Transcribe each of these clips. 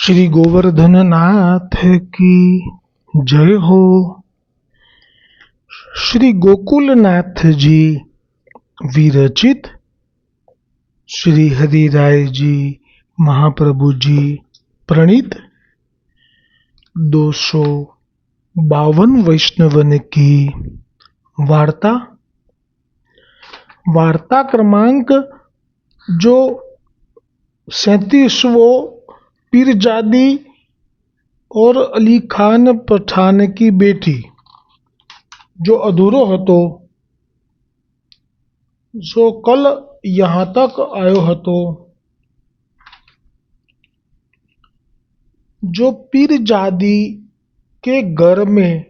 श्री गोवर्धन नाथ की जय हो। श्री गोकुल नाथ जी विरचित श्री हरि राय जी महाप्रभु जी प्रणीत 252 वैष्णवन की वार्ता। वार्ता क्रमांक जो 37वां पीरजादी और अली खान पठान की बेटी जो अधूरो हतो, जो कल यहाँ तक आयो हतो। जो पीरजादी के घर में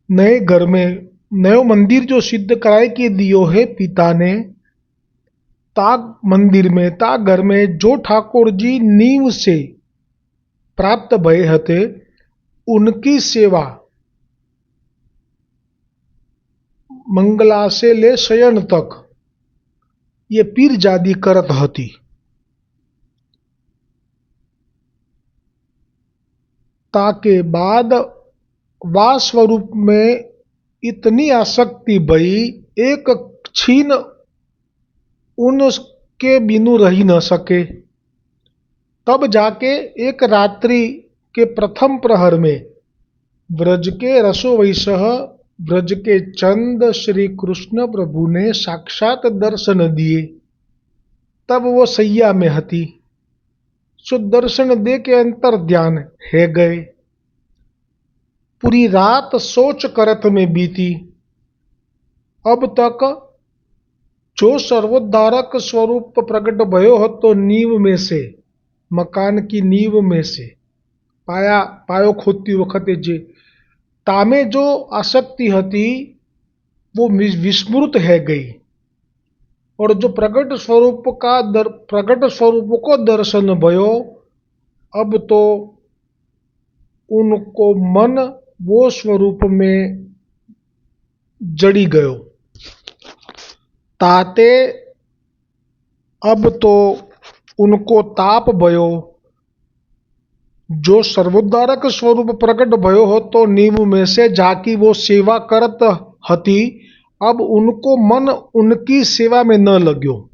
नयो मंदिर जो सिद्ध कराए के दियो है पिता ने, ता मंदिर में ता घर में जो ठाकुर जी नींव से प्राप्त भये हते उनकी सेवा मंगला से ले शयन तक ये पीरजादी करत हती। ताके बाद वा स्वरूप में इतनी आसक्ति भई, एक छीन उनके बिनु रही न सके। तब जाके एक रात्रि के प्रथम प्रहर में ब्रज के रसोवैसह ब्रज के चंद श्री कृष्ण प्रभु ने साक्षात दर्शन दिए। तब वो सैया में हती, सो दर्शन दे के अंतर ध्यान है गए। पूरी रात सोच करत में बीती। अब तक जो सर्वोद्धारक स्वरूप प्रकट भयो हो तो नींव में से, मकान की नींव में से पायो खोदती वखते जे तामे जो आसक्ति हती वो विस्मृत है गई। और जो प्रकट स्वरूप को दर्शन भयो, अब तो उनको मन वो स्वरूप में जड़ी गयो। ताते अब तो उनको ताप भयो। जो सर्वोद्धारक स्वरूप प्रकट भयो हो तो नींव में से जाकी वो सेवा करत हती, अब उनको मन उनकी सेवा में न लग्यो।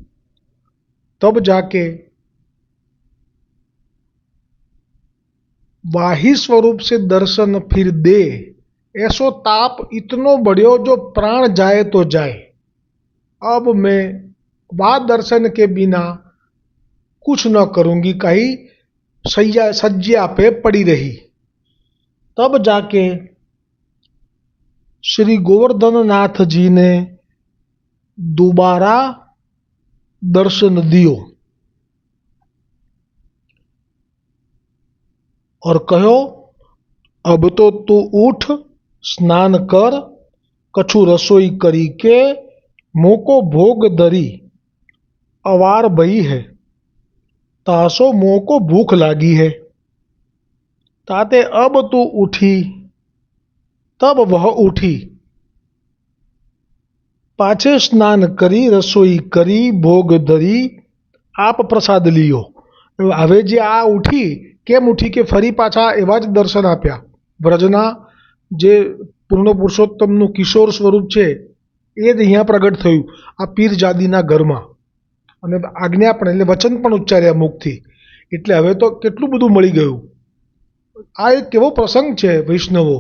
तब जाके वाही स्वरूप से दर्शन फिर दे, ऐसो ताप इतनो बढ़ियो जो प्राण जाए तो जाए। अब मैं वा दर्शन के बिना कुछ न करूंगी, कहीं सज्जा पे पड़ी रही। तब जाके श्री गोवर्धन नाथ जी ने दोबारा दर्शन दियो और कहो, अब तो तू उठ, स्नान कर, कछु रसोई करी के मोको भोग धरी अवार भई है, तासो मोको भूख लागी है। ताते अब तू उठी। तब वह उठी, पाछे स्नान करी, रसोई करी, भोग धरी, आप प्रसाद लियो। हवे जे आ उठी केम उठी के फरी पाछा एवा ज दर्शन आप्या। ब्रजना जे पूर्ण पुरुषोत्तमનું કિશોર સ્વરૂપ છે એ જ અહીંયા પ્રગટ થયું આ પીરજાદીના ઘરમાં, અને આજ્ઞા પણ એટલે વચન પણ ઉચ્ચાર્યા મુખથી, એટલે હવે તો કેટલું બધું મળી ગયું। આ એક એવો પ્રસંગ છે વૈષ્ણવો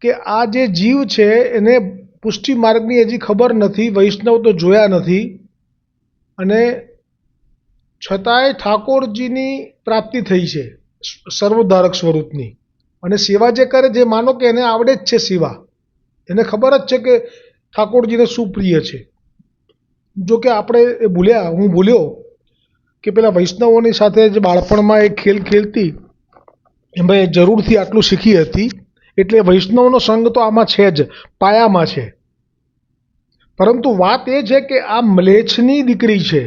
કે આ જે જીવ છે એને પુષ્ટિ માર્ગની હજી ખબર નથી, વૈષ્ણવ તો જોયા નથી, અને છતાંય ઠાકોરજીની પ્રાપ્તિ થઈ છે સર્વોદ્ધારક સ્વરૂપની। અને સેવા જે કરે, જે માનો કે એને આવડે જ છે સેવા, એને ખબર જ છે કે ઠાકોરજીને શું પ્રિય છે। જો કે આપણે હું ભૂલ્યો કે પેલા વૈષ્ણવોની સાથે જે બાળપણમાં એ ખેલ ખેલતી એમાં જરૂરથી આટલું શીખી હતી, એટલે વૈષ્ણવનો સંગ તો આમાં છે જ, પાયામાં છે। પરંતુ વાત એ છે કે આ મ્લેચ્છની દીકરી છે,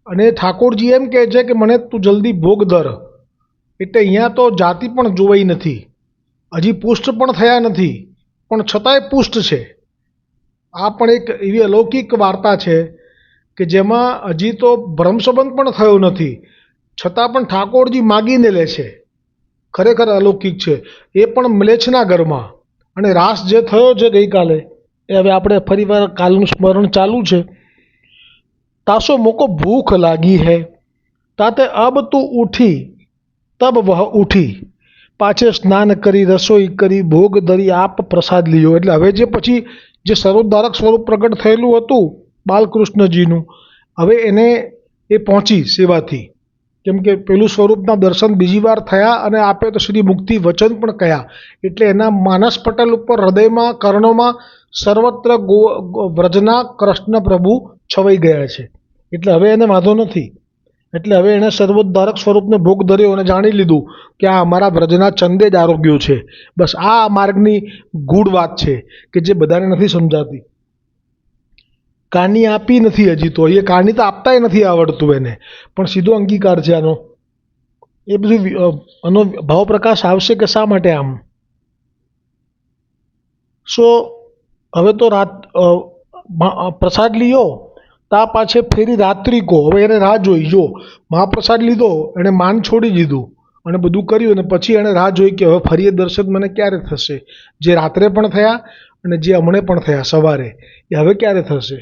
અને ઠાકોરજી એમ કહે છે કે મને તું જલ્દી ભોગ ધર, એટલે અહીંયા તો જાતિ પણ જોવાઈ નથી, હજી પુષ્ટ પણ થયા નથી, પણ છતાંય પુષ્ટ છે। આ પણ એક એવી અલૌકિક વાર્તા છે કે જેમાં હજી તો ભ્રમસંબંધ પણ થયો નથી, છતાં પણ ઠાકોરજી માગીને લે છે. ખરેખર અલૌકિક છે. એ પણ મ્લેચ્છના ઘરમાં. અને રાસ જે થયો છે ગઈકાલે, એ હવે આપણે ફરીવાર કાલનું સ્મરણ ચાલુ છે. તાસો મોકો ભૂખ લાગી હૈ, તાતે અબ તું ઉઠી તબ વહ ઉઠી, પાછે સ્નાન કરી રસોઈ કરી ભોગ ધરી આપ પ્રસાદ લ્યો. એટલે હવે જે પછી જે સર્વોદ્ધારક સ્વરૂપ પ્રગટ થયેલું હતું બાલકૃષ્ણજીનું, હવે એને એ પહોંચી સેવાથી. કેમ કે પેલું સ્વરૂપના દર્શન બીજી વાર થયા અને આપે તો શ્રી મુક્તિ વચન પણ કયા. એટલે એના માનસ પટલ ઉપર, હૃદયમાં, કર્ણોમાં સર્વત્ર વ્રજના કૃષ્ણ પ્રભુ છવાઈ ગયા છે. એટલે હવે એને વાંધો નથી. એટલે હવે એણે સર્વોદ્ધારક સ્વરૂપને ભોગ ધર્યો અને જાણી લીધું કે આ અમારા વ્રજના ચંદે જ આરોગ્યો છે. બસ આ માર્ગની ગૂઢ વાત છે કે જે બધાને નથી સમજાતી. કાની આપી નથી હજી તો, એ કાની તો આપતાય નથી આવડતું એને, પણ સીધો અંગીકાર છે આનો. એ બધું આનો ભાવ પ્રકાશ આવશે કે શા માટે આમ. સો હવે તો પ્રસાદ લીધો, તા પાછે ફેરી રાત્રિકો. હવે એને રાહ જોઈ. જો મહાપ્રસાદ લીધો, એણે માન છોડી દીધું અને બધું કર્યું, અને પછી એણે રાહ જોઈ કે હવે ફરી એ દર્શન મને ક્યારે થશે. જે રાત્રે પણ થયા અને જે હમણે પણ થયા સવારે, એ હવે ક્યારે થશે.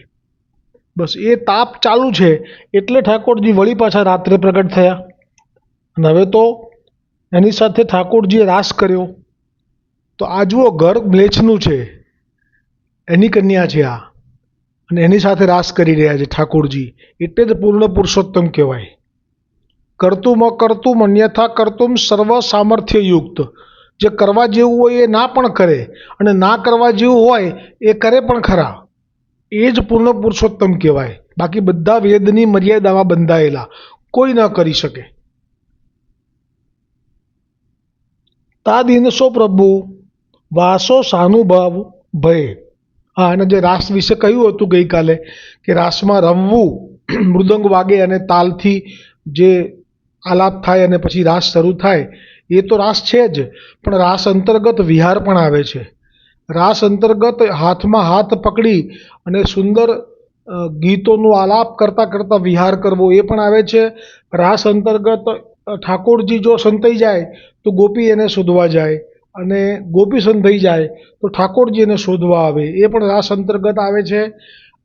બસ એ તાપ ચાલુ છે. એટલે ઠાકોરજી વળી પાછા રાત્રે પ્રગટ થયા. અને હવે તો એની સાથે ઠાકોરજીએ રાસ કર્યો. તો આ જુઓ, ઘર મ્લેચ્છનું છે, એની કન્યા છે આ, અને એની સાથે રાસ કરી રહ્યા છે ઠાકોરજી. એટલે જ પૂર્ણ પુરુષોત્તમ કહેવાય. કરતુમ અકર્તુમ અન્યથા કરતુમ સર્વ સામર્થ્ય યુક્ત. જે કરવા જેવું હોય એ ના પણ કરે, અને ના કરવા જેવું હોય એ કરે પણ ખરા. એ જ પૂર્ણ પુરુષોત્તમ કહેવાય. બાકી બધા વેદની મર્યાદામાં બંધાયેલા, કોઈ ન કરી શકે. તા દિનસો પ્રભુ વાસો સાનુભાવ ભય. હા, અને જે રાસ વિશે કહ્યું હતું ગઈકાલે કે રાસમાં રમવું, મૃદંગ વાગે અને તાલથી જે આલાપ થાય અને પછી રાસ શરૂ થાય, એ તો રાસ છે જ. પણ રાસ અંતર્ગત વિહાર પણ આવે છે. રાસ અંતર્ગત હાથમાં હાથ પકડી અને સુંદર ગીતોનું આલાપ કરતાં કરતાં વિહાર કરવો, એ પણ આવે છે. રાસ અંતર્ગત ઠાકોરજી જો સંતાઈ જાય તો ગોપી એને શોધવા જાય, અને ગોપી સંતાઈ જાય તો ઠાકોરજી એને શોધવા આવે, એ પણ રાસ અંતર્ગત આવે છે.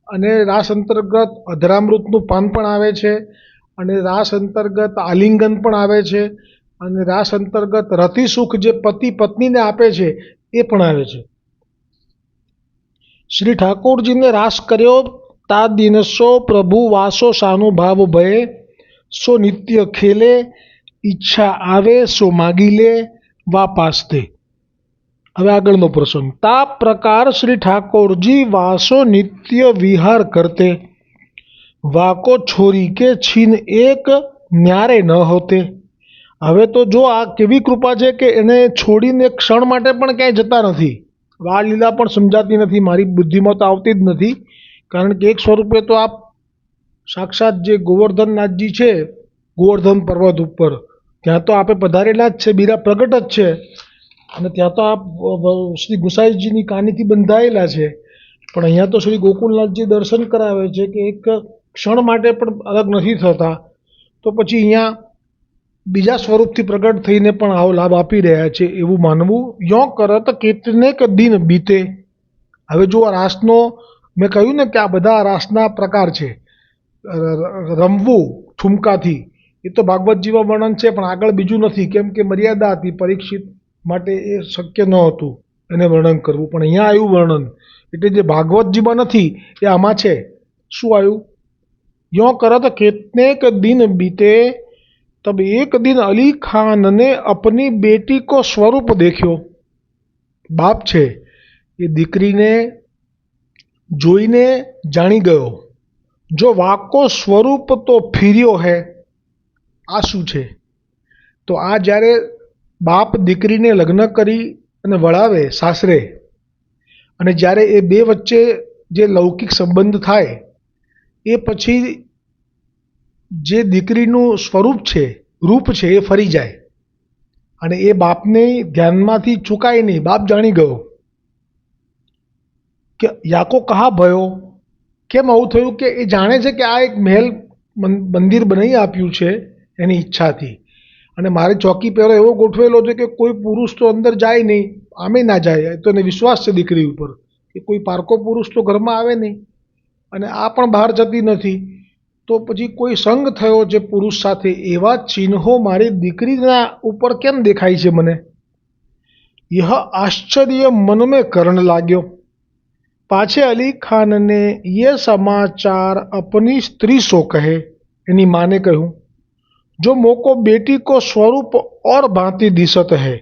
અને રાસ અંતર્ગત અધરામૃતનું પાન પણ આવે છે, અને રાસ અંતર્ગત આલિંગન પણ આવે છે, અને રાસ અંતર્ગત રતિ સુખ જે પતિ પત્નીને આપે છે એ પણ આવે છે. શ્રી ઠાકોરજીને રાસ કર્યો. તા દિનસો પ્રભુ વાસો સાનુભાવ ભય, સો નિત્ય ખેલે ઈચ્છા આવે સો માગી લે વાપાસ્તે. હવે આગળનો પ્રસંગ. તા પ્રકાર શ્રી ઠાકોરજી વાસો નિત્ય વિહાર કરતે, વાકો છોરી કે છીન એક ન્યારે ન હોતે. હવે તો જો આ કેવી કૃપા છે કે એને છોડીને ક્ષણ માટે પણ ક્યાંય જતા નથી. આ લીલા પણ સમજાતી નથી, મારી બુદ્ધિમાં તો આવતી જ નથી. કારણ કે એક સ્વરૂપે તો આપ સાક્ષાત જે ગોવર્ધનનાથજી છે, ગોવર્ધન પર્વત ઉપર, ત્યાં તો આપે પધારેલા જ છે, બીરા પ્રગટ જ છે, અને ત્યાં તો આપ શ્રી ગુસાઈજીની કાનીથી બંધાયેલા છે. પણ અહીંયા તો શ્રી ગોકુલનાથજી દર્શન કરાવે છે કે એક ક્ષણ માટે પણ અલગ નથી થતા. તો પછી અહીંયા બીજા સ્વરૂપથી પ્રગટ થઈને પણ આવો લાભ આપી રહ્યા છે એવું માનવું. યો કરત કેટલેક દિન બીતે. હવે જો આ રાસનો મેં કહ્યું ને કે આ બધા રાસના પ્રકાર છે. રમવું ઠુમકાથી એ તો ભાગવતજીમાં વર્ણન છે, પણ આગળ બીજું નથી, કેમ કે મર્યાદા હતી. પરીક્ષિત માટે એ શક્ય ન હતું એને વર્ણન કરવું, પણ અહીંયા આવ્યું વર્ણન. એટલે જે ભાગવતજીમાં નથી એ આમાં છે. શું આવ્યું? યો કરત કેટલેક દિન બીતે, તબ એક દિન અલી ખાન ને अपनी बेटी को સ્વરૂપ દેખ્યો. બાપ છે એ દીકરીને જોઈને જાણી ગયો. જો વાકો સ્વરૂપ તો ફિર્યો હે. આ શું છે? તો આ જ્યારે બાપ દીકરીને લગ્ન કરી અને વળાવે સાસરે, અને જ્યારે એ બે વચ્ચે જે લૌકિક સંબંધ થાય, એ પછી જે દીકરીનું સ્વરૂપ છે, રૂપ છે, એ ફરી જાય, અને એ બાપને ધ્યાનમાંથી ચૂકાય નહીં. બાપ જાણી ગયો કે યાકો કહા ભયો. કેમ આવું થયું? કે એ જાણે છે કે આ એક મહેલ મંદિર બનાવી આપ્યું છે એની ઈચ્છાથી. અને મારે ચોકી પહેરો એવો ગોઠવેલો છે કે કોઈ પુરુષ તો અંદર જાય નહીં, આમે ના જાય. તો એને વિશ્વાસ છે દીકરી ઉપર કે કોઈ પારકો પુરુષ તો ઘરમાં આવે નહીં, અને આ પણ બહાર જતી નથી. તો પછી કોઈ સંગ થયો છે પુરુષ સાથે, એવા ચિહ્નો મારી દીકરીના ઉપર કેમ દેખાય છે મને? यह आश्चर्य मन में करण लाग्यो. पाछे अली खान ने ये समाचार अपनी स्त्री सो कहे. एनी माँ ने कहूँ, जो मोको बेटी को स्वरूप और भांति दिसत है.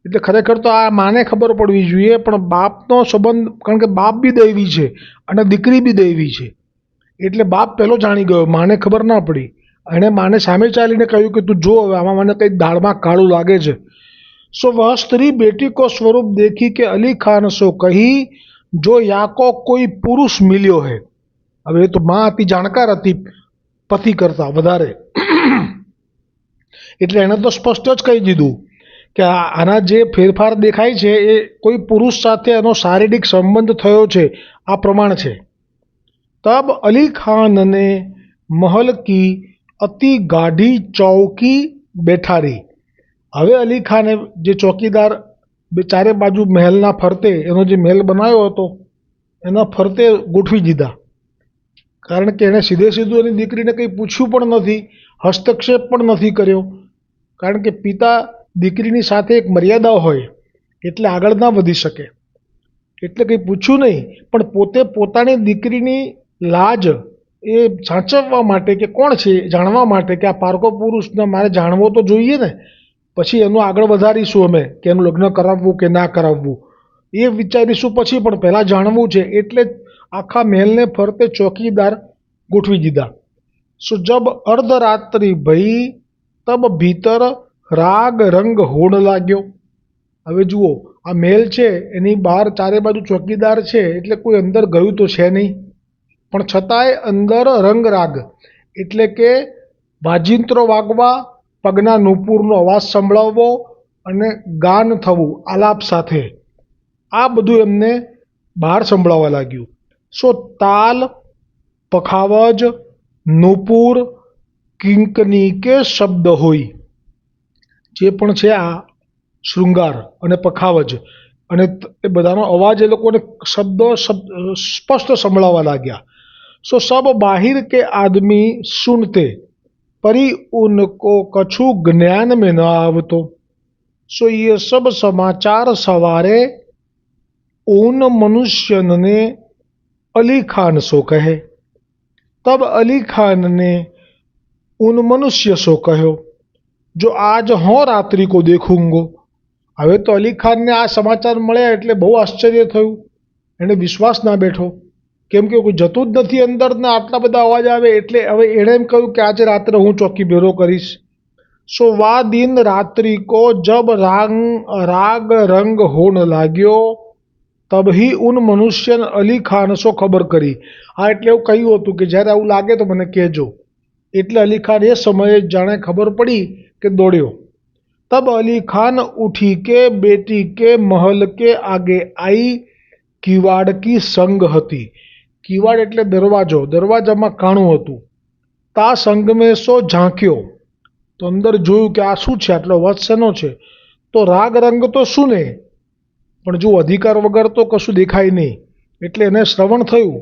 એટલે ખરેખર તો આ માને ખબર પડવી જોઈએ, પણ બાપનો સંબંધ, કારણ કે બાપ બી દૈવી છે અને દીકરી બી દૈવી છે, એટલે બાપ પહેલો જાણી ગયો, માને ખબર ના પડી. એણે માને સામે ચાલીને કહ્યું કે તું જો હવે આમાં મને કંઈક દાળમાં કાળું લાગે છે. सो वह स्त्री बेटी को स्वरूप देखी के अली खान सो कही, जो याको कोई पुरुष मिल्यो है. હવે એ તો માં હતી, જાણકાર હતી પતિ કરતા વધારે, એટલે એણે તો સ્પષ્ટ જ કહી દીધું કે આના જે ફેરફાર દેખાય છે એ કોઈ પુરુષ સાથે એનો શારીરિક સંબંધ થયો છે, આ પ્રમાણ છે. તબ અલી ખાન ને महल की अति गाढ़ी चौकी बैठारी. હવે અલી ખાને જે ચોકીદાર ચારે બાજુ મહેલના ફરતે, એનો જે મહેલ બનાવ્યો હતો એના ફરતે ગોઠવી દીધા. કારણ કે એણે સીધે સીધું એની દીકરીને કંઈ પૂછ્યું પણ નથી, હસ્તક્ષેપ પણ નથી કર્યો. કારણ કે પિતા દીકરીની સાથે એક મર્યાદા હોય એટલે આગળ ના વધી શકે, એટલે કંઈ પૂછ્યું નહીં. પણ પોતે પોતાની દીકરીની લાજ એ સાચવવા માટે કે કોણ છે જાણવા માટે કે આ પારકો પુરુષને મારે જાણવો તો જોઈએ ને, પછી એનું આગળ વધારીશું અમે કે એનું લગ્ન કરાવવું કે ના કરાવવું એ વિચારીશું પછી, પણ પહેલાં જાણવું છે. એટલે જ આખા મહેલને ફરતે ચોકીદાર ગોઠવી દીધા. સો જબ અર્ધરાત્રિ ભઈ તબ ભીતર રાગ રંગ હોડ લાગ્યો. હવે જુઓ, આ મહેલ છે એની બહાર ચારે બાજુ ચોકીદાર છે, એટલે કોઈ અંદર ગયું તો છે નહીં, પણ છતાંય અંદર રંગ રાગ એટલે કે વાજિંત્રો વાગવા, પગના નુપુરનો અવાજ સંભળાવવો અને ગાન થવું આલાપ સાથે, આ બધું એમને બહાર સંભળાવવા લાગ્યું. સો તાલ, પખાવજ, નુપુર, કિંકની કે શબ્દ હોય, જે પણ છે આ શૃંગાર અને પખાવજ અને એ બધાનો અવાજ એ લોકોને શબ્દો સ્પષ્ટ સંભળાવવા લાગ્યા. સો સબ બાહિર કે આદમી સુનતે परी उनको कछु ज्ञान में न आवतो. सो ये सब समाचार सवारे उन मनुष्यन ने अली खान सो कहे. तब अली खान ने उन मनुष्य सो कहो, जो आज हो रात्रि को देखूंगो. હવે તો અલી ખાનને આ સમાચાર મળ્યા એટલે બહુ આશ્ચર્ય થયું, એને વિશ્વાસ ના બેઠો, કેમ કે કોઈ જતું જ નથી અંદર ને આટલા બધા અવાજ આવે. એટલે હવે એણે એમ કહ્યું કે આજે રાત્રે હું ચોકી ભેરો કરીશ. સો વા દિન રાત્રિ કો જબ રાગ રંગ હોન લાગ્યો તબ હી ઉન મનુષ્ય અલી ખાન સો ખબર કરી. હા, એટલે એવું કહ્યું હતું કે જ્યારે આવું લાગે તો મને કહેજો. એટલે અલી ખાન એ સમયે જાણે ખબર પડી કે દોડ્યો. તબ અલી ખાન ઉઠી કે બેટી કે महल के आगे आई. કિવાડ કી સંગ હતી. કિવાડ એટલે દરવાજો, દરવાજામાં કાણું હતું. તા સંગ મેં સો ઝાંક્યો, તો અંદર જોયું કે આ શું છે, આટલો અવાજ શેનો છે. તો રાગ રંગ તો શું ને, પણ જો અધિકાર વગર તો કશું દેખાય નહીં, એટલે એને શ્રવણ થયું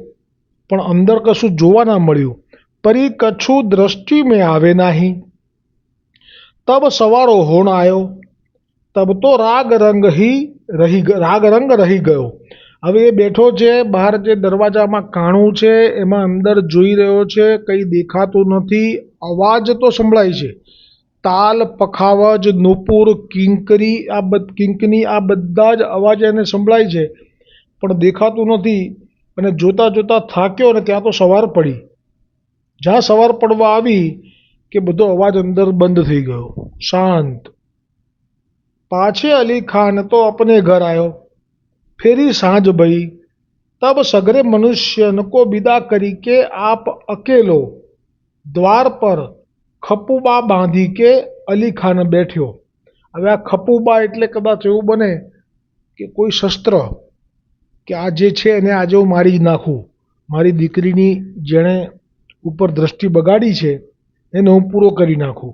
પણ અંદર કશું જોવા ના મળ્યું. પરી કછું દ્રષ્ટિ મેં આવે નાહી. તબ સવારો હોણ આવ્યો. તબ તો રાગ રંગ રહી ગયો. હવે એ બેઠો છે બહાર, જે દરવાજામાં કાણું છે એમાં અંદર જોઈ રહ્યો છે, કંઈ દેખાતું નથી. અવાજ તો સંભળાય છે, તાલ, પખાવજ, નુપુર, કિંકની આ બધા જ અવાજ એને સંભળાય છે, પણ દેખાતું નથી. અને જોતા જોતા થાક્યો ને ત્યાં તો સવાર પડી. જ્યાં સવાર પડવા આવી કે બધો અવાજ અંદર બંધ થઈ ગયો, શાંત. પાછે અલી ખાન તો અપને ઘર આવ્યો. फेरी सांझ भई. तब सगरे मनुष्य को विदा करी के आप अकेलो द्वार पर खपूबा बांधी के अली खान बैठ्यो. હવે આ ખપુબા એટલે કદાચ એવું બને કે કોઈ શસ્ત્ર, કે આ જે છે એને આજે હું મારી જ નાખું, મારી દીકરીની જેણે ઉપર દ્રષ્ટિ બગાડી છે એને હું પૂરો કરી નાખું.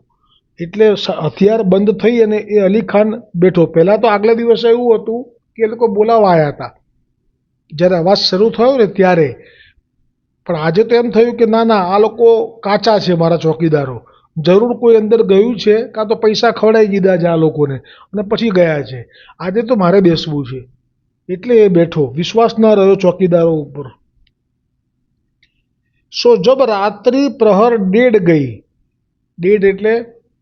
એટલે હથિયાર બંધ થઈ અને એ અલી ખાન બેઠો. પહેલાં તો આગલા દિવસે એવું હતું કે એ લોકો બોલાવવા આવ્યા હતા જ્યારે અવાજ શરૂ થયો ને ત્યારે, પણ આજે તો એમ થયું કે ના ના, આ લોકો કાચા છે મારા ચોકીદારો, જરૂર કોઈ અંદર ગયું છે કાં તો પૈસા ખવડાવી દીધા છે આ લોકોને અને પછી ગયા છે. આજે તો મારે બેસવું છે, એટલે એ બેઠો. વિશ્વાસ ન રહ્યો ચોકીદારો ઉપર. સો જબ રાત્રિ પ્રહર ડેઢ ગઈ, ડેઢ એટલે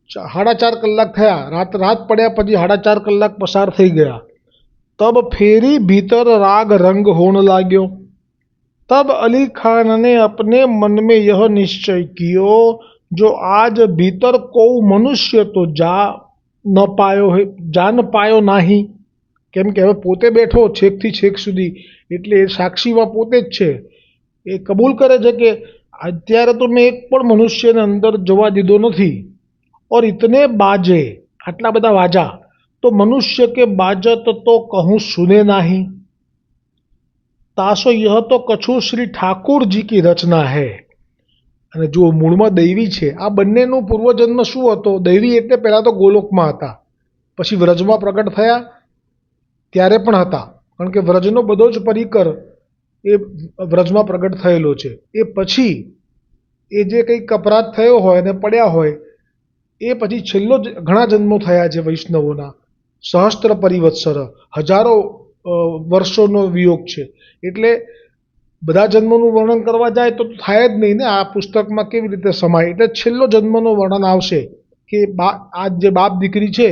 4.5 કલાક થયા, રાત પડ્યા પછી 4.5 કલાક પસાર થઈ ગયા. તબ ફેરી ભીतर राग रंग होन लाग्यो। तब अली खान ने अपने मन में यह निश्चय कियो, जो आज भीतर को मनुष्य तो जा न पायो नहीं। કેમ કે હવે પોતે બેઠો છેકથી છેક સુધી, એટલે એ સાક્ષીમાં પોતે જ છે. એ કબૂલ કરે છે કે અત્યારે તો મેં એક પણ મનુષ્યને અંદર જવા દીધો નથી. और इतने बाजे, આટલા બધા વાજા, तो मनुष्य के बाजत तो कहूँ सुने नहीं। तासो यह तो कछु श्री ठाकुर जी की रचना है। અને જો મૂળમાં દૈવી છે, આ બંનેનું પૂર્વજન્મ શું હતો? દૈવી એટલે પહેલાં તો ગોલોકમાં હતા, પછી વ્રજમાં પ્રગટ થયા ત્યારે પણ હતા, કારણ કે વ્રજનો બધો જ પરિકર એ વ્રજમાં પ્રગટ થયેલો છે. એ પછી એ જે કંઈક અપરાધ થયો હોય અને પડ્યા હોય, એ પછી છેલ્લો ઘણા જન્મો થયા છે વૈષ્ણવોના, સહસ્ત્ર પરિવત્સર, હજારો વર્ષોનો વિયોગ છે. એટલે બધા જન્મોનું વર્ણન કરવા જાય તો થાય જ નહીં ને, આ પુસ્તકમાં કેવી રીતે સમાય. એટલે છેલ્લો જન્મનું વર્ણન આવશે કે આ જે બાપ દીકરી છે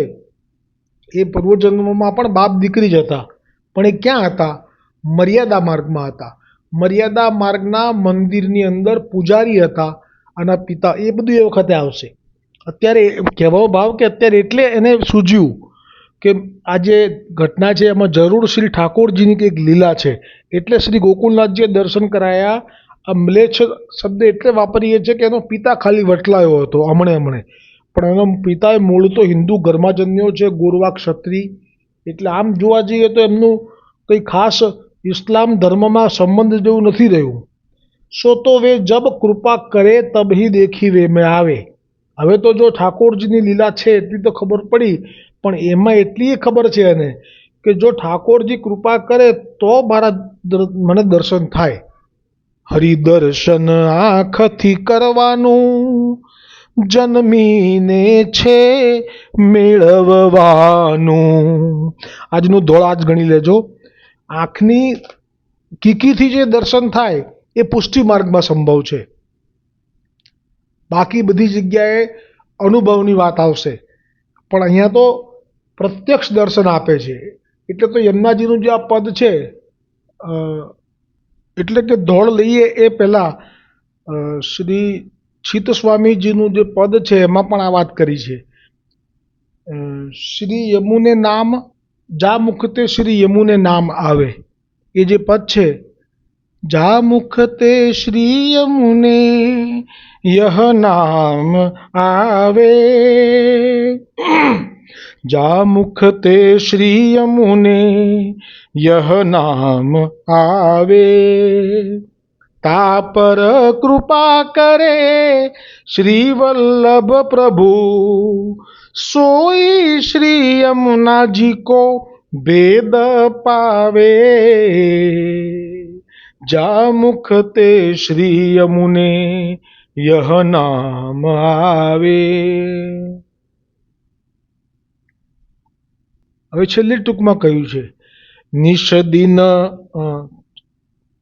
એ પૂર્વજન્મમાં પણ બાપ દીકરી જ હતા, પણ એ ક્યાં હતા? મર્યાદા માર્ગમાં હતા. મર્યાદા માર્ગના મંદિરની અંદર પૂજારી હતા અને પિતા. એ બધું એ વખતે આવશે. અત્યારે કહેવાનો ભાવ કે અત્યારે એટલે એને સૂઝ્યું કે આ જે ઘટના છે એમાં જરૂર શ્રી ઠાકોરજીની કંઈક લીલા છે, એટલે શ્રી ગોકુલનાથજીએ દર્શન કરાયા. આ મ્લેચ્છ શબ્દ એટલે વાપરીએ છીએ કે એનો પિતા ખાલી વટલાયો હતો હમણે, પણ એનો પિતા એ મૂળ તો હિન્દુ ઘરમાં જન્મ્યો છે, ગોરવા ક્ષત્રિય. એટલે આમ જોવા જઈએ તો એમનું કંઈ ખાસ ઇસ્લામ ધર્મમાં સંબંધ જેવું નથી રહ્યું. સો તો વે જબ કૃપા કરે તબ હી દેખી વે મેં આવે. હવે તો જો ઠાકોરજીની લીલા છે એટલી તો ખબર પડી, પણ એમાં એટલી ખબર છે એને કે જો ઠાકોરજી કૃપા કરે તો મને દર્શન થાય. હરિદર્શન આંખથી કરવાનું, જન્મીને છે મેળવવાનું. આજનું ધોળ આજ ગણી લેજો. આંખની કીકીથી જે દર્શન થાય એ પુષ્ટિ માર્ગમાં સંભવ છે. બાકી બધી જગ્યાએ અનુભવની વાત આવશે, પણ અહીંયા તો પ્રત્યક્ષ દર્શન આપે છે. એટલે તો યમુનાજીનું જે આ પદ છે, એટલે કે ધોળ લઈએ એ પહેલાં શ્રી છીત સ્વામીજીનું જે પદ છે એમાં પણ આ વાત કરી છે. શ્રી યમુને નામ જા મુખતે શ્રી યમુને નામ આવે, એ જે પદ છે, જા મુખતે શ્રી યમુને यह नाम आवे, जा मुखते श्री यमुने यह नाम आवे। ता पर कृपा करे श्री वल्लभ प्रभु, सोई श्री यमुना जी को भेद पावे। जा मुखते श्री यमुने यह नाम आवे। હવે છેલ્લી ટૂંકમાં કહ્યું છે, નિષદિન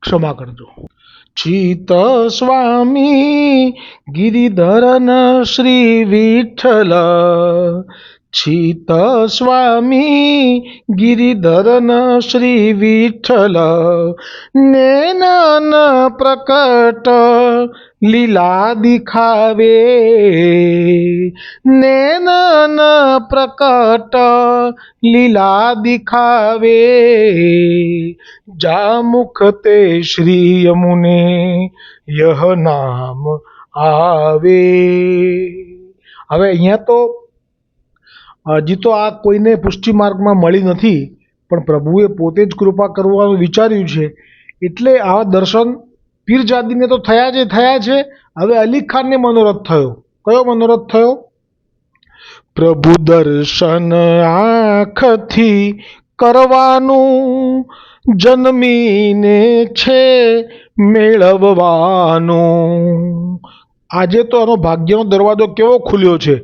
ક્ષમા કરજો, ચિત સ્વામી ગિરિધરન શ્રી વિઠ્ઠલ, ચિત સ્વામી ગિરિધરન શ્રી વિઠ્ઠલ, નેનન પ્રકટ લીલા દિખાવે, નેનન પ્રકટ લીલા દિખાવે। જા મુખતે શ્રી યમુને યહ નામ આવે। હવે અહીંયા તો હજી તો આ કોઈને પુષ્ટિ માર્ગમાં મળી નથી, પણ પ્રભુએ પોતે જ કૃપા કરવાનું વિચાર્યું છે, એટલે આવા દર્શન પીરજાદીને તો થયા છે। હવે અલી ખાનને મનોરથ થયો। કયો મનોરથ થયો? પ્રભુ દર્શન આંખથી કરવાનું, જન્મીને છે મેળવવાનું. આજે તો એનો ભાગ્યનો દરવાજો કેવો ખુલ્યો છે.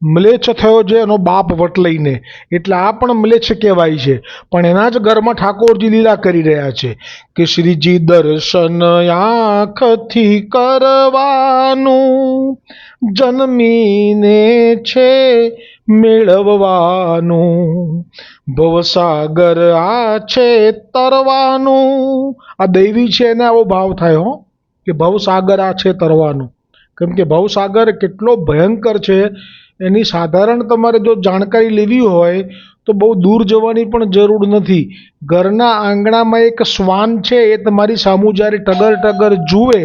મ્લેચ્છ થયો છે એનો બાપ વટ લઈને, એટલે આ પણ મ્લેચ્છ કહેવાય છે. પણ એના જ ઘરમાં ઠાકોરજી લીલા કરી રહ્યા છે કે શ્રીજી દર્શન આંખથી કરવાનું, જન્મીને છે મેળવવાનું, ભવસાગર આ છે તરવાનું. આ દૈવી છે એને આવો ભાવ થાય હો કે ભવસાગર આ છે તરવાનું. કેમ કે ભવસાગર કેટલો ભયંકર છે એની સાધારણ તમારે જો જાણકારી લેવી હોય તો બહુ દૂર જવાની પણ જરૂર નથી. ઘરના આંગણામાં એક શ્વાન છે એ તમારી સામું જ્યારે ટગર ટગર જુએ,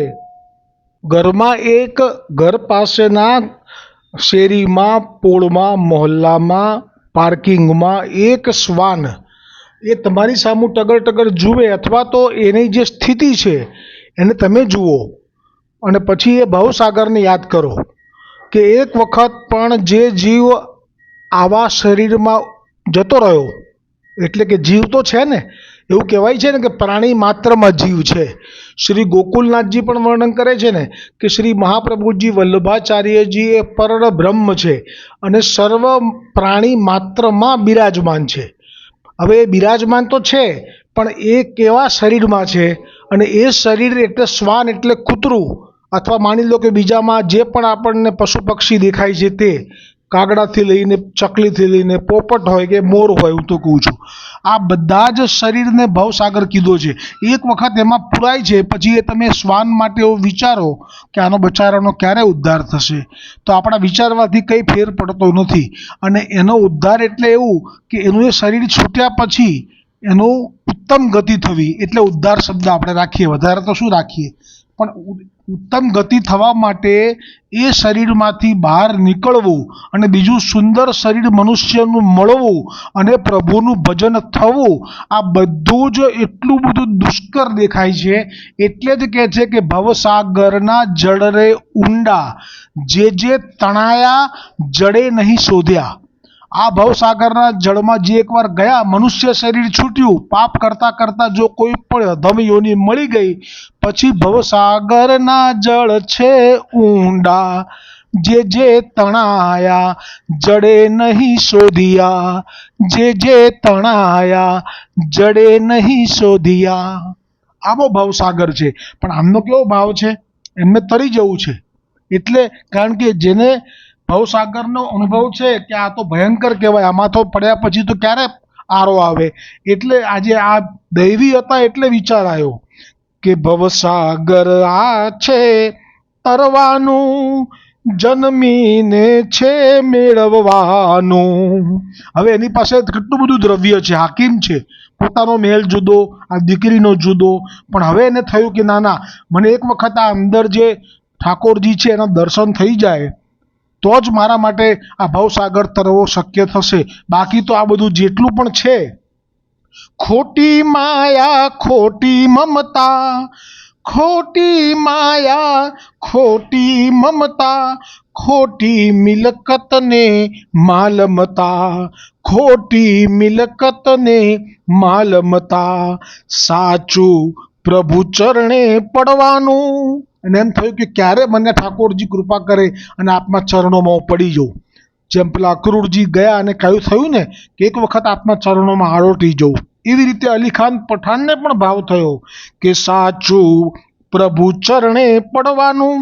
ઘરમાં એક ઘર પાસેના શેરીમાં, પોળમાં, મોહલ્લામાં, પાર્કિંગમાં એક શ્વાન એ તમારી સામું ટગર ટગર જુએ, અથવા તો એની જે સ્થિતિ છે એને તમે જુઓ અને પછી એ ભવસાગરને યાદ કરો કે એક વખત પણ જે જીવ આવા શરીરમાં જતો રહ્યો, એટલે કે જીવ તો છે ને, એવું કહેવાય છે ને કે પ્રાણી માત્રમાં જીવ છે. શ્રી ગોકુલનાથજી પણ વર્ણન કરે છે ને કે શ્રી મહાપ્રભુજી વલ્લભાચાર્યજી એ પરળ બ્રહ્મ છે અને સર્વ પ્રાણી માત્રમાં બિરાજમાન છે. હવે એ બિરાજમાન તો છે પણ એ કેવા શરીરમાં છે, અને એ શરીર એટલે શ્વાન એટલે કૂતરું, અથવા માની લો કે બીજામાં જે પણ આપણને પશુ પક્ષી દેખાય છે તે, કાગડાથી લઈને ચકલીથી લઈને પોપટ હોય કે મોર હોય, હું તો કહું છું આ બધા જ શરીરને ભવસાગર કીધો છે. એક વખત એમાં પુરાય છે પછી એ તમે શ્વાન માટે એવું વિચારો કે આનો બચારાનો ક્યારે ઉદ્ધાર થશે, તો આપણા વિચારવાથી કંઈ ફેર પડતો નથી. અને એનો ઉદ્ધાર એટલે એવું કે એનું એ શરીર છૂટ્યા પછી એનું ઉત્તમ ગતિ થવી, એટલે ઉદ્ધાર શબ્દ આપણે રાખીએ, વધારે તો શું રાખીએ. પણ ઉત્તમ ગતિ થવા માટે એ શરીરમાંથી બહાર નીકળવું અને બીજું સુંદર શરીર મનુષ્યનું મળવું અને પ્રભુનું ભજન થવું, આ બધું જ એટલું બધું દુષ્કર દેખાય છે. એટલે જ કહે છે કે ભવસાગરના જળ રે ઊંડા, જે તણાયા જડે નહીં શોધ્યા. આ ભવસાગરના જળમાં જે એકવાર ગયા, મનુષ્ય શરીર છૂટ્યું, પાપ કરતાં કરતાં જો કોઈ પણ અધમ યોનિ મળી ગઈ, પછી ભવસાગરના જળ છે ઊંડા, જે તણાયા જડે નહીં શોધિયા, જે તણાયા જડે નહીં શોધિયા. આવો ભવસાગર છે. પણ આમનો કેવો ભાવ છે, એમને તરી જવું છે. એટલે કારણ કે જેને ભવસાગરનો અનુભવ છે કે આ તો ભયંકર કહેવાય, આમાં તો પડ્યા પછી તો ક્યારે આરો આવે. એટલે આજે આ દૈવી હતા એટલે વિચાર આવ્યો કે ભવસાગર આ છે તરવાનું, જન્મીને છે મેળવવાનું. હવે એની પાસે કેટલું બધું દ્રવ્ય છે, હાકીમ છે, પોતાનો મહેલ જુદો, આ દીકરીનો જુદો, પણ હવે એને થયું કે ના ના, મને એક વખત આ અંદર જે ઠાકોરજી છે એના દર્શન થઈ જાય તો જ મારા માટે આ ભવસાગર તરવો શક્ય થશે. બાકી તો આ બધું જેટલું પણ છે, ખોટી માયા ખોટી મમતા, ખોટી માયા ખોટી મમતા, ખોટી મિલકત ને માલમતા, ખોટી મિલકત ને માલમતા, સાચું પ્રભુ ચરણે પડવાનું. અને એમ થયું કે ક્યારે મને ઠાકોરજી કૃપા કરે અને આપના ચરણોમાં હું પડી જાઉં. જેમ પેલા અક્રૂરજી ગયા અને કયું થયું ને કે એક વખત આપના ચરણોમાં આરોટી જવું, એવી રીતે અલીખાન પઠાણને પણ ભાવ થયો કે સાચું પ્રભુ ચરણે પડવાનું,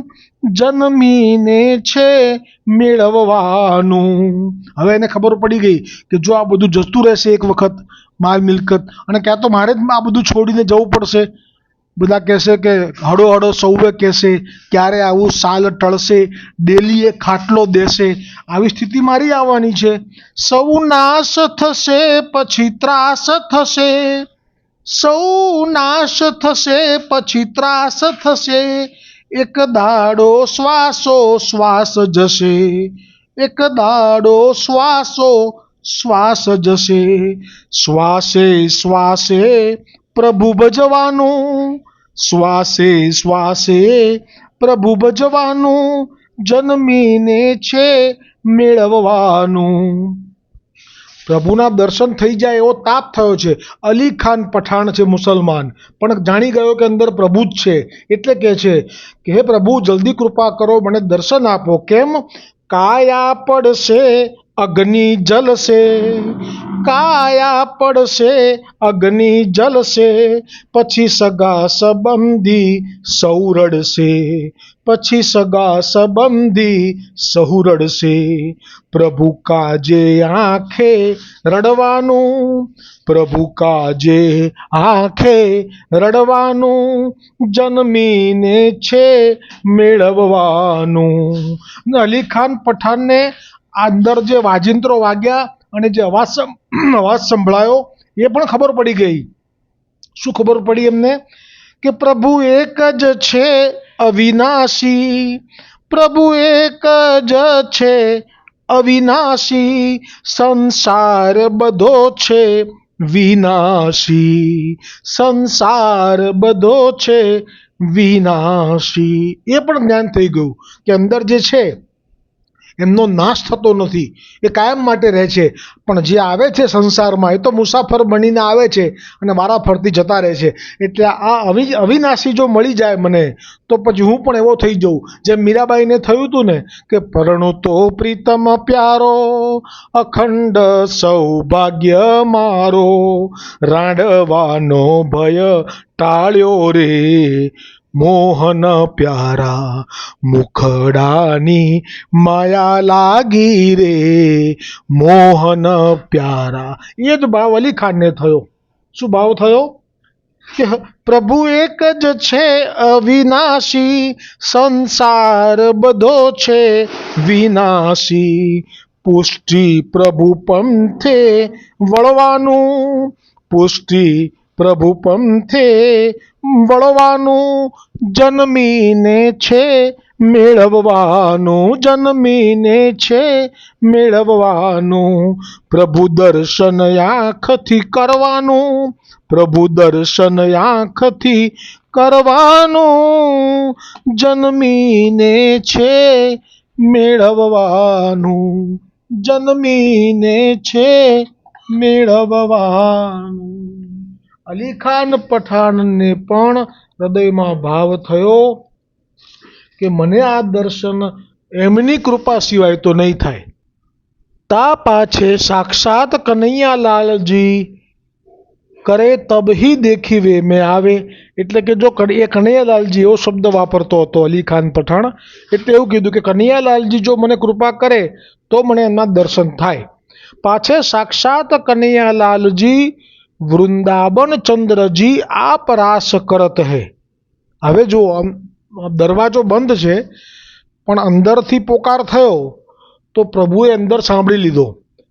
જન્મીને છે મેળવવાનું. હવે એને ખબર પડી ગઈ કે જો આ બધું જતું રહેશે એક વખત માલ મિલકત, અને ક્યાં તો મારે જ આ બધું છોડીને જવું પડશે. બધા કહેશે કે હળો હળો સૌએ કહેશે ક્યારે આવું સાલ ટળશે, ડેલીએ ખાટલો દેશે, આવી સ્થિતિ મારી આવવાની છે. સૌ નાશ થશે પછી ત્રાસ થશે, સૌ નાશ થશે પછી ત્રાસ થશે, એક દાડો શ્વાસો શ્વાસ જશે, એક દાડો શ્વાસો શ્વાસ જશે, શ્વાસે શ્વાસે પ્રભુ ભજવાનું, શ્વાસે શ્વાસે પ્રભુ ભજવાનું, જન્મીને છે મેળવવાનું. પ્રભુના દર્શન થઈ જાય એવો તાપ થયો છે. અલી ખાન પઠાણ છે, મુસલમાન, પણ જાણી ગયો કે અંદર પ્રભુ જ છે. એટલે કહે છે કે હે પ્રભુ, જલ્દી કૃપા કરો, મને દર્શન આપો. કેમ? કાયા પડશે અગ્નિ જલશે, કાયા પડશે અગ્નિ જલશે, પછી સગા સંબંધી સૌ રડશે, પછી સગા સંબંધી સહુ રડશે. પ્રભુ કાજે આંખે રડવાનું, પ્રભુ કાજે આંખે રડવાનું, જન્મીને છે મેળવવાનું. અલી ખાન પઠાણને અંદર જે વાજિંત્રો વાગ્યા અને જે અવાજ સંભળાયો એ પણ ખબર પડી ગઈ. શું ખબર પડી એમને? કે પ્રભુ એક જ છે અવિનાશી, પ્રભુ એક જ છે અવિનાશી, સંસાર બધો છે વિનાશી, સંસાર બધો છે વિનાશી. એ પણ જ્ઞાન થઈ ગયું કે અંદર જે છે એમનો નાશ થતો નથી, એ કાયમ માટે રહે છે. પણ જે આવે છે સંસારમાં એ તો મુસાફર બનીને આવે છે અને વારા ફરતી જતા રહે છે. એટલે આ અવિનાશી જો મળી જાય મને, તો પછી હું પણ એવો થઈ જાઉં જેમ મીરાબાઈને થયું હતું ને, કે પરણો તો પ્રીતમ પ્યારો, અખંડ સૌભાગ્ય મારો, રાંડવાનો ભય ટાળ્યો રે, મોહન પ્યારા મુખડાની માયા લાગી રે, મોહન પ્યારા. એ જ ભાવ અલી ખાનને થયો. શું ભાવ થયો? કે પ્રભુ એક જ છે અવિનાશી, સંસાર બધો છે વિનાશી, પુષ્ટિ પ્રભુ પંથે વળવાનું, પુષ્ટિ પ્રભુ પંથે વળવાનું, જન્મીને છે મેળવવાનું, જન્મીને છે મેળવવાનું. પ્રભુ દર્શન આંખથી કરવાનું, પ્રભુ દર્શન આંખથી કરવાનું, જન્મીને છે મેળવવાનું, જન્મીને છે મેળવવાનું. અલી ખાન પઠાણને પણ હૃદયમાં ભાવ થયો કે મને આ દર્શન એમની કૃપા સિવાય તો નહીં થાય. તા પાછે સાક્ષાત કનૈયાલાલજી કરે તબ હી દેખીવે મેં આવે. એટલે કે જો એ કનૈયાલાલજી એવો શબ્દ વાપરતો હતો અલી ખાન પઠાણ, એટલે એવું કીધું કે કનૈયાલાલજી જો મને કૃપા કરે તો મને એમના દર્શન થાય. પાછે સાક્ષાત કનૈયાલાલજી વૃંદાવન ચંદ્રજી આપ રાસ કરત હે. હવે જો દરવાજો બંધ છે પણ અંદરથી પોકાર થયો તો પ્રભુએ અંદર સાંભળી લીધો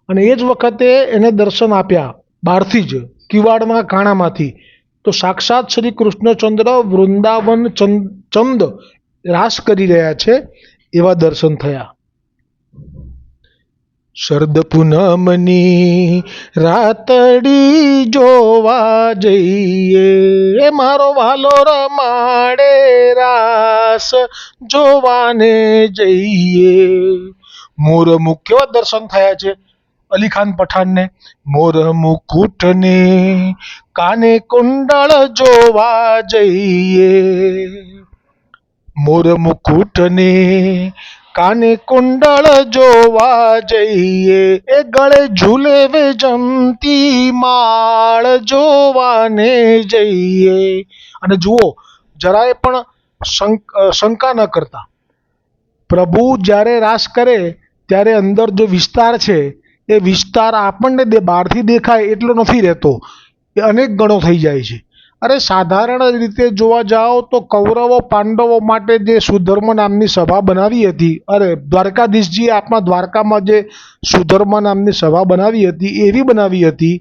અને એ જ વખતે એને દર્શન આપ્યા બહારથી જ, કિવાડમાં કાણામાંથી. તો સાક્ષાત શ્રી કૃષ્ણચંદ્ર વૃંદાવન ચંદ રાસ કરી રહ્યા છે એવા દર્શન થયા. શરદ પૂનમની રાતડી જોવા જઈએ, મારો વાલો રમાડે રાસ જોવાને જઈએ. મોર મુખ કેવા દર્શન થયા છે અલી ખાન પઠાણને. મોર મુકુટને કાને કુંડળ જોવા જઈએ, મોર મુકુટને કાને કુંડળ જોવા જઈએ, એ ગળે ઝૂલે વેજંતી માળ જોવાને જઈએ. અને જુઓ, જરાય પણ શંકા ન કરતા, પ્રભુ જ્યારે રાસ કરે ત્યારે અંદર જો વિસ્તાર છે એ વિસ્તાર આપણને બહારથી દેખાય એટલો નથી રહેતો, એ અનેક ગણો થઈ જાય છે. અરે સાધારણ રીતે જોવા જાઓ તો કૌરવો પાંડવો માટે જે સુધર્મ નામની સભા બનાવી હતી, અરે દ્વારકાધીશજીએ આપણા દ્વારકામાં જે સુધર્મ નામની સભા બનાવી હતી એવી બનાવી હતી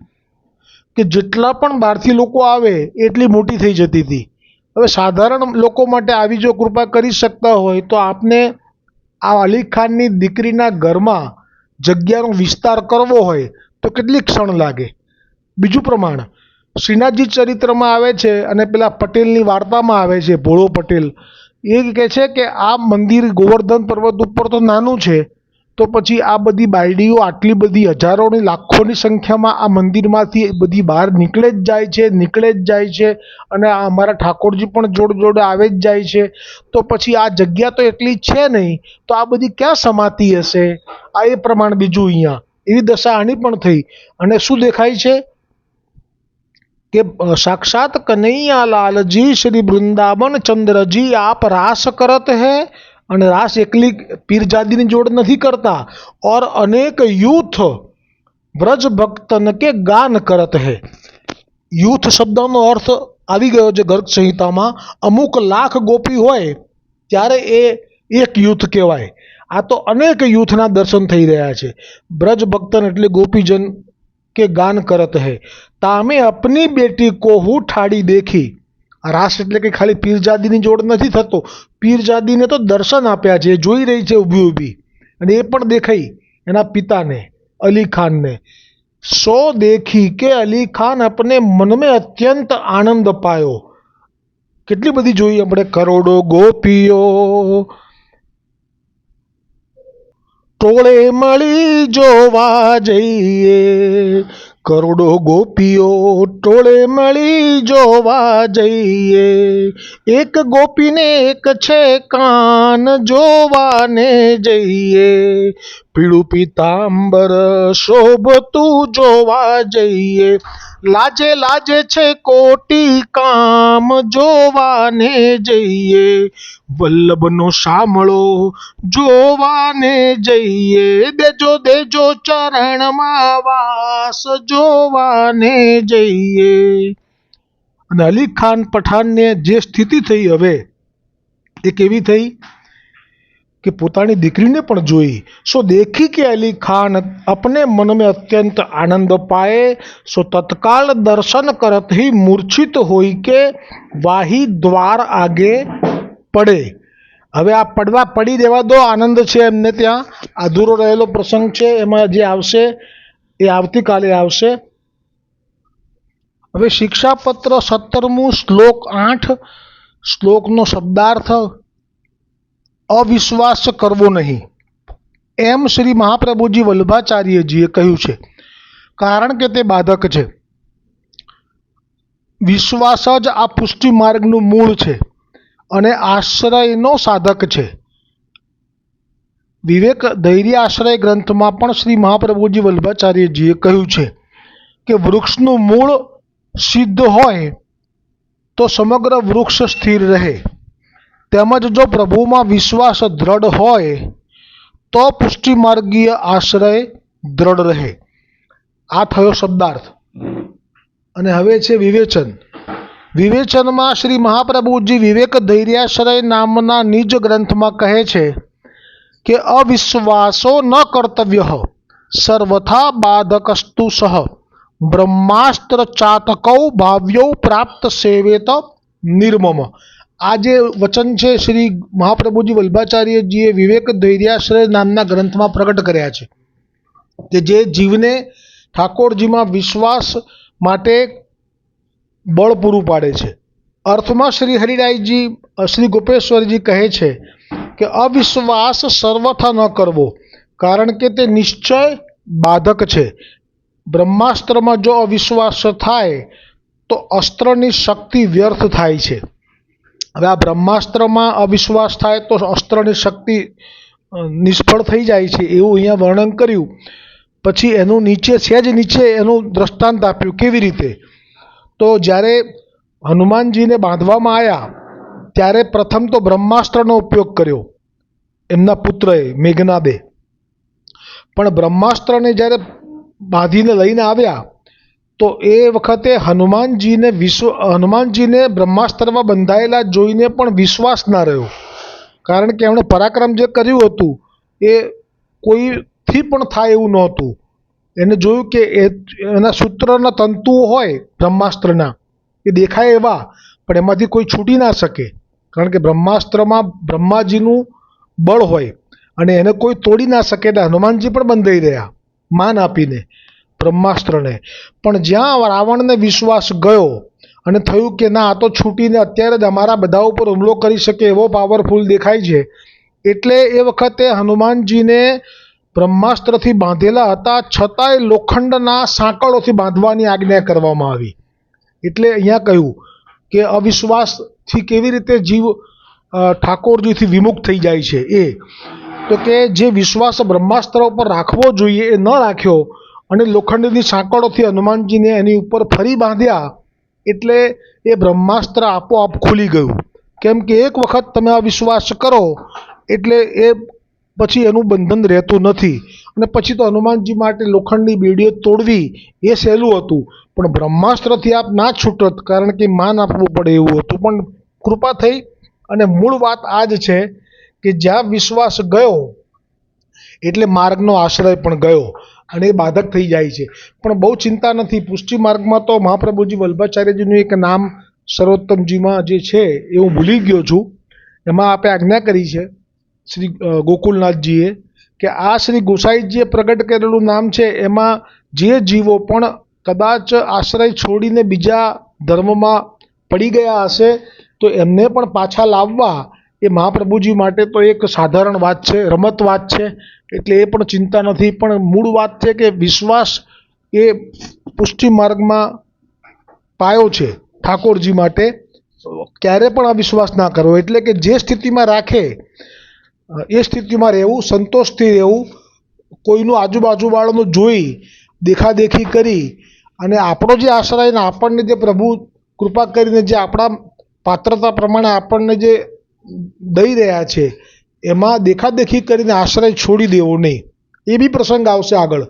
કે જેટલા પણ બહારથી લોકો આવે એટલી મોટી થઈ જતી હતી. હવે સાધારણ લોકો માટે આવી જો કૃપા કરી શકતા હોય તો આપને આ અલી ખાનની દીકરીના ઘરમાં જગ્યાનો વિસ્તાર કરવો હોય તો કેટલી ક્ષણ લાગે. બીજું પ્રમાણ શ્રીનાથજી ચરિત્રમાં આવે છે અને પેલા પટેલની વાર્તામાં આવે છે, ભોળો પટેલ એ કહે છે કે આ મંદિર ગોવર્ધન પર્વત ઉપર તો નાનું છે તો પછી આ બધી બાયડીઓ આટલી બધી હજારોની લાખોની સંખ્યામાં આ મંદિરમાંથી બધી બહાર નીકળે જ જાય છે અને આ અમારા ઠાકોરજી પણ જોડે આવે જ જાય છે, તો પછી આ જગ્યા તો એટલી છે નહીં, તો આ બધી ક્યાં સમાતી હશે? આ એ પ્રમાણ બીજું અહીંયા એવી દશા આની પણ થઈ. અને શું દેખાય છે કે સાક્ષાત કનૈયા લાલજી શ્રી વૃંદાવન ચંદ્રજી આપ રાસ કરત હૈ, અને રાસ એકલી પીરજાદીની જોડ નથી કરતા, और अनेक यूथ ब्रज भक्तन के गान करत है. યુથ શબ્દનો અર્થ આવી ગયો છે ગર્ગ સંહિતામાં. અમુક લાખ ગોપી હોય ત્યારે એ એક યુથ કહેવાય. આ તો અનેક યુથના દર્શન થઈ રહ્યા છે. બ્રજ ભક્તન એટલે ગોપીજન કે ગાન કરત હૈ. તામે અપની બેટી કોહુ ઠાડી દેખી. રાસ એટલે કે ખાલી પીરજાદીની જોડ નથી થતો, પીરજાદીને તો દર્શન આપ્યા છે, જોઈ રહી છે ઊભી ઊભી, અને એ પણ દેખાઈ એના પિતાને અલી ખાનને. સો દેખી કે અલી ખાન અપને મન में અત્યંત આનંદ પાયો. કેટલી બધી જોઈ આપણે. કરોડો ગોપીઓ ટોળે મળી જોવા જઈએ, કરોડો ગોપીઓ ટોળે મળી જોવા જઈએ, એક ગોપીને એક છે કાન જોવાને જઈએ, પીળું પીતાંબર શોભતું જોવા જઈએ, લાજે લાજે છે કોટી કામ જોવાને જઈએ, વલ્લભનો શામળો જોવાને જઈએ, દેજો દેજો ચરણમાં વાસ જોવાને જઈએ. અને અલી ખાન પઠાણને જે સ્થિતિ થઈ હવે એ કેવી થઈ કે પોતાની દીકરીને પણ જોઈ. સો દેખી કે અલી ખાન अपने मन में અત્યંત આનંદ પાए, સો તત્કાલ દર્શન કરત ही મૂર્છિત હોય કે વાહી દ્વાર આગે પડે. હવે આ પડી રહેવા દો, આનંદ છે એમને ત્યાં. અધૂરો રહેલો પ્રસંગ છે, એમાં જે આવશે એ આવતીકાલે આવશે. હવે શિક્ષાપત્ર 17મું શ્લોક 8. શ્લોકનો શબ્દાર્થ અવિશ્વાસ કરવો નહીં, એમ શ્રી મહાપ્રભુજી વલ્લભાચાર્યજીએ કહ્યું છે, કારણ કે તે બાધક છે. વિશ્વાસ જ આ પુષ્ટિ માર્ગનું મૂળ છે અને આશ્રયનો સાધક છે. વિવેક ધૈર્ય આશ્રય ગ્રંથમાં પણ શ્રી મહાપ્રભુજી વલ્લભાચાર્યજીએ કહ્યું છે કે વૃક્ષનું મૂળ સિદ્ધ હોય તો સમગ્ર વૃક્ષ સ્થિર રહે, તેમજ જો પ્રભુમાં વિશ્વાસ દ્રઢ હોય તો પુષ્ટિમાર્ગીય આશ્રય દ્રઢ રહે. આ થયો શબ્દાર્થ. અને હવે છે વિવેચન. વિવેચનમાં શ્રી મહાપ્રભુજી વિવેક ધૈર્યાશ્રય નામના નિજ ગ્રંથમાં કહે છે કે અવિશ્વાસો ન કર્તવ્ય સર્વથા બાધકસ્તુ સહ બ્રહ્માસ્ત્ર ચાતકૌ ભાવ્યૌ પ્રાપ્ત સેવેત નિર્મમ. આ જે વચન છે શ્રી મહાપ્રભુજી વલ્લભાચાર્યજીએ વિવેક ધૈર્યાશ્રય નામના ગ્રંથમાં પ્રગટ કર્યા છે કે જે જીવને ઠાકોરજીમાં વિશ્વાસ માટે બળ પૂરું પાડે છે. અર્થમાં શ્રી હરિરાયજી શ્રી ગોપેશ્વરજી કહે છે કે અવિશ્વાસ સર્વથા ન કરવો, કારણ કે તે નિશ્ચય બાધક છે. બ્રહ્માસ્ત્રમાં જો અવિશ્વાસ થાય તો અસ્ત્રની શક્તિ વ્યર્થ થાય છે. હવે આ બ્રહ્માસ્ત્રમાં અવિશ્વાસ થાય તો અસ્ત્રની શક્તિ નિષ્ફળ થઈ જાય છે, એવું અહીંયા વર્ણન કર્યું. પછી એનું નીચે સહેજ નીચે એનું દ્રષ્ટાંત આપ્યું. કેવી રીતે? તો જ્યારે હનુમાનજીને બાંધવામાં આવ્યા ત્યારે પ્રથમ તો બ્રહ્માસ્ત્રનો ઉપયોગ કર્યો એમના પુત્રએ, મેઘનાદે. પણ બ્રહ્માસ્ત્રને જ્યારે બાંધીને લઈને આવ્યા તો એ વખતે હનુમાનજીને બ્રહ્માસ્ત્રમાં બંધાયેલા જોઈને પણ વિશ્વાસ ના રહ્યો, કારણ કે એમણે પરાક્રમ જે કર્યું હતું એ કોઈથી પણ થાય એવું નહોતું. એને જોયું કે એના સૂત્રના તંતુઓ હોય બ્રહ્માસ્ત્રના, એ દેખાય એવા, પણ એમાંથી કોઈ છૂટી ના શકે, કારણ કે બ્રહ્માસ્ત્રમાં બ્રહ્માજીનું બળ હોય અને એને કોઈ તોડી ના શકે. એટલે હનુમાનજી પણ બંધાઈ રહ્યા માન આપીને બ્રહ્માસ્ત્રને. પણ જ્યાં રાવણને વિશ્વાસ ગયો અને થયું કે ના, આ તો છૂટીને અત્યારે જ અમારા બધા ઉપર હુમલો કરી શકે એવો પાવરફુલ દેખાય છે, એટલે એ વખતે હનુમાનજીને બ્રહ્માસ્ત્રથી બાંધેલા હતા, છતાંય લોખંડના સાંકળોથી બાંધવાની આજ્ઞા કરવામાં આવી. એટલે અહીંયા કહ્યું કે અવિશ્વાસથી કેવી રીતે જીવ ઠાકોરજીથી વિમુખ થઈ જાય છે. એ તો કે જે વિશ્વાસ બ્રહ્માસ્ત્ર ઉપર રાખવો જોઈએ એ ન રાખ્યો અને લોખંડની સાંકળોથી હનુમાનજીને એની ઉપર ફરી બાંધ્યા, એટલે એ બ્રહ્માસ્ત્ર આપોઆપ ખુલી ગયું. કેમ કે એક વખત તમે અવિશ્વાસ કરો એટલે એ પછી એનું બંધન રહેતું નથી. અને પછી તો હનુમાનજી માટે લોખંડની બેડીઓ તોડવી એ સહેલું હતું, પણ બ્રહ્માસ્ત્રથી આપ ના છૂટત, કારણ કે માન આપવું પડે એવું હતું. પણ કૃપા થઈ અને મૂળ વાત આ જ છે કે જ્યાં વિશ્વાસ ગયો એટલે માર્ગનો આશ્રય પણ ગયો અને એ બાધક થઈ જાય છે. પણ બહુ ચિંતા નથી. પુષ્ટિ માર્ગમાં તો મહાપ્રભુજી વલ્લભાચાર્યજીનું એક નામ સર્વોત્તમજીમાં જે છે એ હું ભૂલી ગયો છું. એમાં આપે આજ્ઞા કરી છે શ્રી ગોકુલનાથજીએ કે આ શ્રી ગોસાઈજીએ પ્રગટ કરેલું નામ છે, એમાં જે જીવો પણ કદાચ આશ્રય છોડીને બીજા ધર્મમાં પડી ગયા હશે તો એમને પણ પાછા લાવવા એ મહાપ્રભુજી માટે તો એક સાધારણ વાત છે, રમત વાત છે. એટલે એ પણ ચિંતા નથી. પણ મૂળ વાત છે કે વિશ્વાસ એ પુષ્ટિ માર્ગમાં પાયો છે ઠાકોરજી માટે. ક્યારે પણ અવિશ્વાસ ના કરવો. એટલે કે જે સ્થિતિમાં રાખે એ સ્થિતિમાં રહેવું, સંતોષથી રહેવું, કોઈનું આજુબાજુવાળાનું જોઈ દેખાદેખી કરી અને આપણો જે આશ્રય ને આપણને જે પ્રભુ કૃપા કરીને જે આપણા પાત્રતા પ્રમાણે આપણને જે દઈ રહ્યા છે એમાં દેખાદેખી કરીને આશ્રય છોડી દેવો નહીં. એ બી પ્રસંગ આવશે આગળ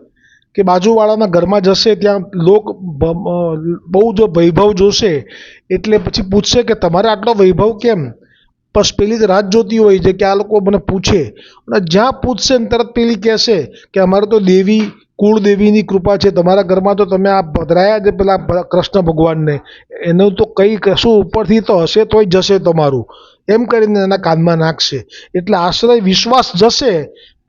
કે બાજુવાળાના ઘરમાં જશે ત્યાં લોક બહુ જો વૈભવ જોશે એટલે પછી પૂછશે કે તમારે આટલો વૈભવ કેમ? બસ પેલી જ રાત જોતી હોય છે કે આ લોકો મને પૂછે, અને જ્યાં પૂછશે ને તરત પેલી કહેશે કે અમારે તો દેવી કુળદેવીની કૃપા છે, તમારા ઘરમાં તો તમે આ પધરાયા છે પેલા કૃષ્ણ ભગવાનને, એનું તો કંઈ કશું ઉપરથી તો હશે તોય જશે તમારું, એમ કરીને એના કાનમાં નાખશે. એટલે આશ્રય વિશ્વાસ જશે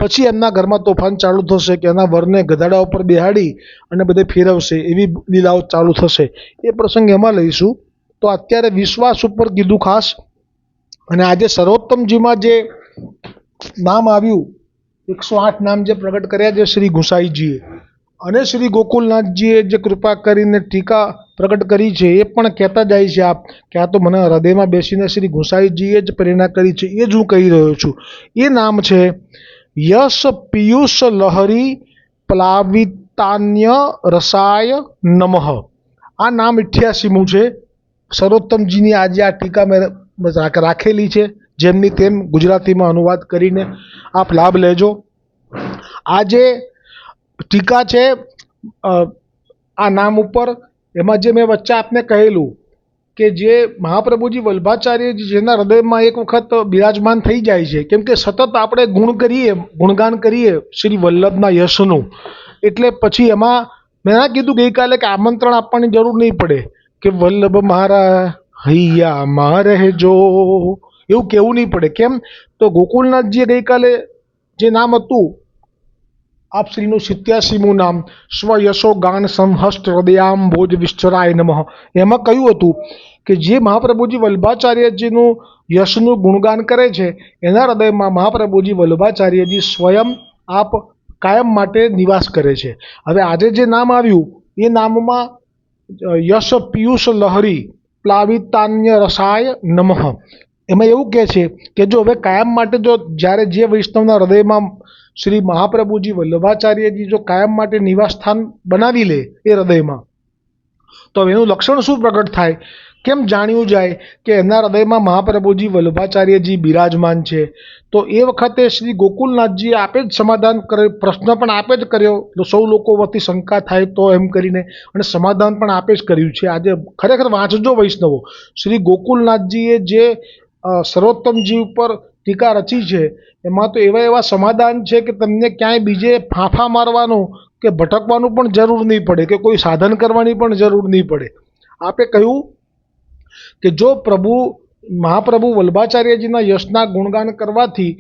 પછી એમના ઘરમાં તોફાન ચાલુ થશે કે એના વરને ગધાડા ઉપર બેહાડી અને બધે ફેરવશે, એવી લીલાઓ ચાલુ થશે. એ પ્રસંગ એમાં લઈશું. તો અત્યારે વિશ્વાસ ઉપર કીધું ખાસ. અને આજે સર્વોત્તમજીમાં જે નામ આવ્યું 108 નામ જે પ્રગટ કર્યા છે શ્રી ગુસાઈજીએ અને શ્રી ગોકુલનાથજીએ જે કૃપા કરીને ટીકા પ્રગટ કરી છે એ પણ કહેતા જાય છે આપ કે આ તો મને હૃદયમાં બેસીને શ્રી ગુસાઈજીએ જ પ્રેરણા કરી છે, એ જ હું કહી રહ્યો છું. એ નામ છે યશ પિયુષ લહરી પ્લાવિતાન્ય રસાય નમઃ. આ નામ 88મું છે. સર્વોત્તમજીની આજે આ ટીકા મેં રાખેલી છે, જેમની તેમ ગુજરાતીમાં અનુવાદ કરીને આપ લાભ લેજો. આ જે ટીકા છે આ નામ ઉપર, એમાં જે મેં વચ્ચે આપને કહેલું કે જે મહાપ્રભુજી વલ્લભાચાર્યજી જેના હૃદયમાં એક વખત બિરાજમાન થઈ જાય છે, કેમ કે સતત આપણે ગુણગાન કરીએ શ્રી વલ્લભના યશનું, એટલે પછી એમાં મેં ના કીધું ગઈકાલે કે આમંત્રણ આપવાની જરૂર નહીં પડે કે વલ્લભ મારા હૈયામાં રહેજો, એવું કહેવું નહીં પડે. કેમ? તો ગોકુલનાથજીએ ગઈકાલે જે નામ હતું આપ શ્રીનું 87મું નામ સ્વયશો ગાન સંહસ્ત હૃદયામ ભોજ વિશ્વરાય નમઃ, એમાં કહ્યું હતું કે જે મહાપ્રભુજી વલ્લભાચાર્યજીનું યશનું ગુણગાન કરે છે એના હૃદયમાં મહાપ્રભુજી વલ્લભાચાર્યજી સ્વયં આપ કાયમ માટે નિવાસ કરે છે. હવે આજે જે નામ આવ્યું એ નામમાં યશ પિયુષ લહરી પ્લાવિતાન્ય રસાય નમઃ, એમાં એવું કહે છે કે જો હવે કાયમ માટે જો જ્યારે જે વૈષ્ણવના હૃદયમાં શ્રી મહાપ્રભુજી વલ્લભાચાર્યજી જો કાયમ માટે નિવાસ સ્થાન બનાવી લે એ હૃદયમાં, તો હવે એનું લક્ષણ શું પ્રગટ થાય? કેમ જાણ્યું જાય કે એના હૃદયમાં મહાપ્રભુજી વલ્લભાચાર્યજી બિરાજમાન છે? તો એ વખતે શ્રી ગોકુલનાથજીએ આપે જ સમાધાન કરે, પ્રશ્ન પણ આપે જ કર્યો, સૌ લોકો વતી શંકા થાય તો એમ કરીને, અને સમાધાન પણ આપે જ કર્યું છે. આજે ખરેખર વાંચજો વૈષ્ણવો, શ્રી ગોકુલનાથજીએ જે સર્વોત્તમજી ઉપર ટીકા રચી છે એમાં તો એવા સમાધાન છે કે તમને ક્યાંય બીજે ફાંફા મારવાનું કે ભટકવાનું પણ જરૂર નહીં પડે, કે કોઈ સાધન કરવાની પણ જરૂર નહીં પડે. આપે કહ્યું કે જો મહાપ્રભુ વલ્લભાચાર્યજીના યશના ગુણગાન કરવાથી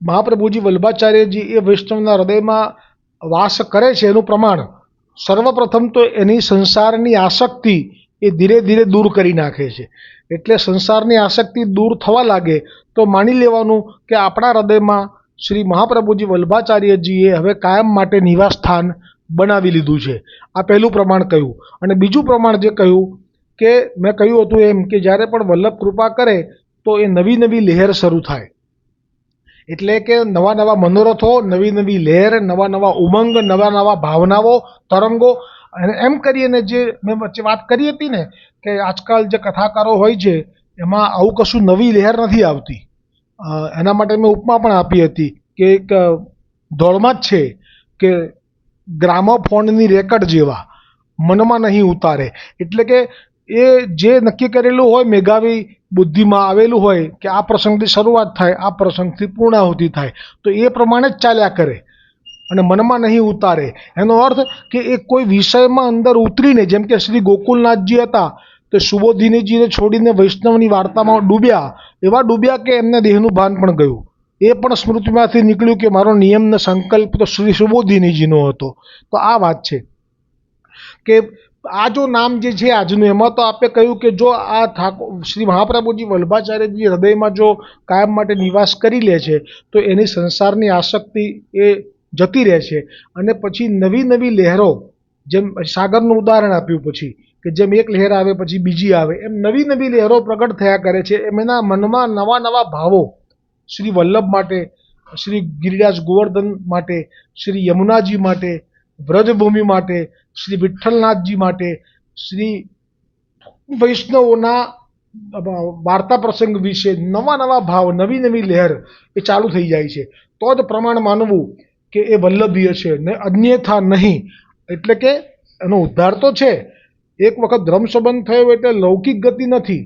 મહાપ્રભુજી વલ્લભાચાર્યજી એ વૈષ્ણવના હૃદયમાં વાસ કરે છે એનું પ્રમાણ સર્વપ્રથમ તો એની સંસારની આસક્તિ એ ધીરે ધીરે દૂર કરી નાખે છે. એટલે સંસારની આસક્તિ દૂર થવા લાગે તો માની લેવાનું કે આપણા હૃદયમાં શ્રી મહાપ્રભુજી વલ્લભાચાર્યજીએ હવે કાયમ માટે નિવાસ સ્થાન બનાવી લીધું છે. આ પહેલું પ્રમાણ કહ્યું. અને બીજું પ્રમાણ જે કહ્યું કે મેં કહ્યું હતું એમ કે જ્યારે પણ વલ્લભ કૃપા કરે તો એ નવી નવી લહેર શરૂ થાય. એટલે કે નવા નવા મનોરથો, નવી નવી લહેર, નવા નવા ઉમંગ, નવા નવા ભાવનાઓ, તરંગો. અને એમ કરીને જે મેં વચ્ચે વાત કરી હતી ને કે આજકાલ જે કથાકારો હોય છે એમાં આવું કશું નવી લહેર નથી આવતી. એના માટે મેં ઉપમા પણ આપી હતી કે એક દોડમાં જ છે કે ગ્રામોફોનની રેકર્ડ જેવા મનમાં નહીં ઉતારે. એટલે કે એ જે નક્કી કરેલું હોય મેઘાવી બુદ્ધિમાં આવેલું હોય કે આ પ્રસંગથી શરૂઆત થાય, આ પ્રસંગથી પૂર્ણાહુતિ થાય, તો એ પ્રમાણે જ ચાલ્યા કરે અને મનમાં નહીં ઉતારે. એનો અર્થ કે એ કોઈ વિષયમાં અંદર ઉતરીને, જેમ કે શ્રી ગોકુલનાથજી હતા તે સુબોધિનીજીને છોડીને વૈષ્ણવની વાર્તામાં ડૂબ્યા, એવા ડૂબ્યા કે એમને દેહનું ભાન પણ ગયું. એ પણ સ્મૃતિમાંથી નીકળ્યું કે મારો નિયમ ને સંકલ્પ તો શ્રી સુબોધિનીજીનો હતો. તો આ વાત છે કે આ જો નામ જે છે આજનું, એમાં તો આપણે કહ્યું કે જો આ ઠાકોર શ્રી મહાપ્રભુજી વલ્લભાચાર્યજી હૃદયમાં જો કાયમ માટે નિવાસ કરી લે છે તો એની સંસારની આસક્તિ એ જતી રહે છે. અને પછી નવી નવી લહેરો, જેમ સાગરનું ઉદાહરણ આપ્યું પછી કે જેમ એક લહેર આવે પછી બીજી આવે, એમ નવી નવી લહેરો પ્રગટ થયા કરે છે. એમ એના મનમાં નવા નવા ભાવો શ્રી વલ્લભ માટે, શ્રી ગિરિરાજ ગોવર્ધન માટે, શ્રી યમુનાજી માટે, વ્રજભૂમિ માટે, શ્રી વિઠ્ઠલનાથજી માટે, શ્રી વૈષ્ણવોના વાર્તા પ્રસંગ વિશે નવા નવા ભાવ, નવી નવી લહેર એ ચાલુ થઈ જાય છે. તો જ પ્રમાણ માનવું કે એ વલ્લભીય છે ને અન્યથા નહીં. એટલે કે એનો ઉદ્ધાર તો છે. એક વખત ધર્મ સંબંધ થયો એટલે લૌકિક ગતિ નથી,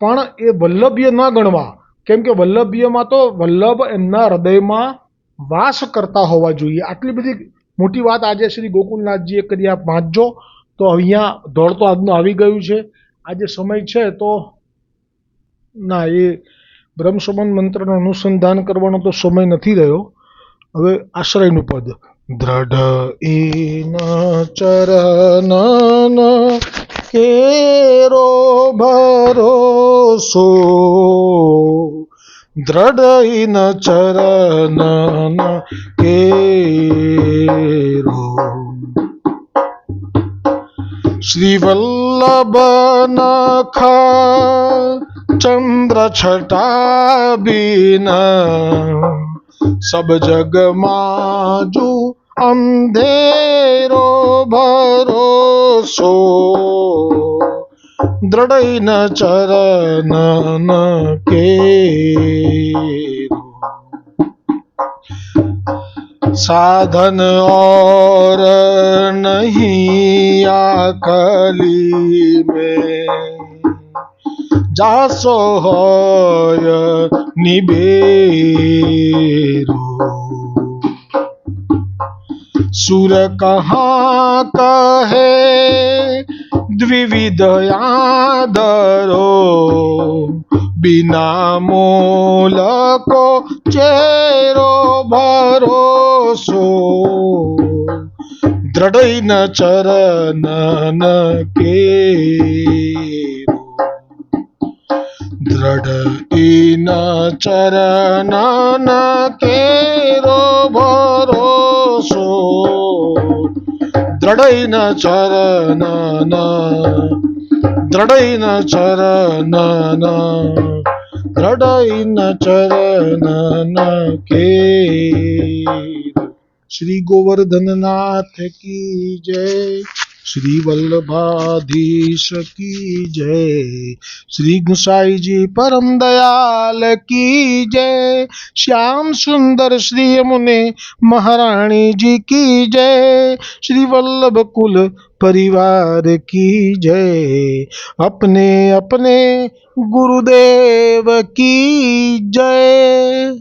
પણ એ વલ્લભીય ન ગણવા. કેમ કે વલ્લભીયમાં તો વલ્લભ એમના હૃદયમાં વાસ કરતા હોવા જોઈએ. આટલી બધી મોટી વાત આજે શ્રી ગોકુલનાથજીએ કરી. આપ વાંચજો. તો અહીંયા દોડ તો આજનું આવી ગયું છે. આજે સમય છે તો ના, એ બ્રહ્મ સંબંધ મંત્રનું અનુસંધાન કરવાનો તો સમય નથી રહ્યો. હવે આશ્રયનું પદ. દ્રઢ ઇન ચરણ કેરો ભરોસો, દ્રઢ ઇન ચરણ કેરો. શ્રી વલ્લભ નખ ચંદ્ર છટા બીના, સબ જગમાં જુ અંધેરો ભરોસો, દ્રઢ ન ચરણ કેરો. साधन और नहीं आकली में, जासो होय निबेरो. सुर कहाँ कहे द्विविध आदरो, बिना मोल को चेरो भरोसो, દ્રઢ ન ચરણ કેરો. દ્રઢ ઇન ચરણ કેરો ભરોસો, દ્રઢ ન ચરણ, દ્રઢ ન ચરણ, દ્રઢ ન ચરણ કેરો. શ્રી ગોવર્ધનનાથ કી જય, શ્રી વલ્લભાધીશ કી જય, શ્રી ગુસાઈજી પરમ દયાલ કી જય, શ્યામ સુંદર શ્રી યમુને મહારાણી જી કી જય, શ્રી વલ્લભ કુલ परिवार की जय, अपने अपने गुरुदेव की जय.